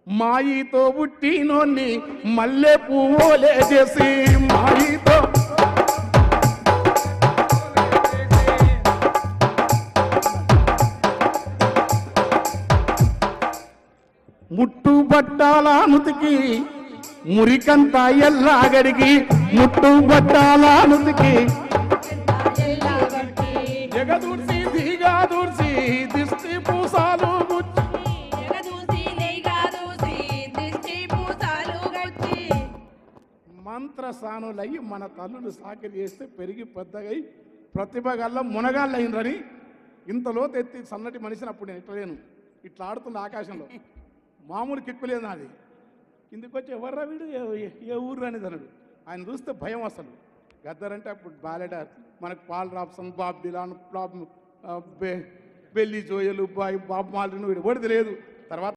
మాయితో పుట్టినోన్ని మల్లె పువ్వులే చేసి మాయితో ముట్టు బట్టాల నుతికి మురికంతా ఎల్లాగడికి ముట్టు బట్టాల నుతికి జగదూర్చి దిగాదూర్చి దిష్టి పూసాలు మంత్రసానులయ్యి మన తల్లులు సాకిరి చేస్తే పెరిగి పెద్దగై ప్రతిభ గల్ల మునగాళ్ళు అయినరని ఇంతలోతు ఎత్తి సన్నటి మనిషిని అప్పుడు నేను ఇట్లా లేను ఇట్లా ఆడుతున్న ఆకాశంలో మామూలు కిక్కులేదు నాది కిందికి వచ్చి ఎవర్రా వీడు ఏ ఊరు అనేది అన్నాడు ఆయన చూస్తే భయం అసలు గద్దరంటే అప్పుడు బాలెడార్ మనకు Paul Robeson Bob Dylan Billy జోయలు బాబ్ మాల్రిన్ వీడు ఓడిది లేదు తర్వాత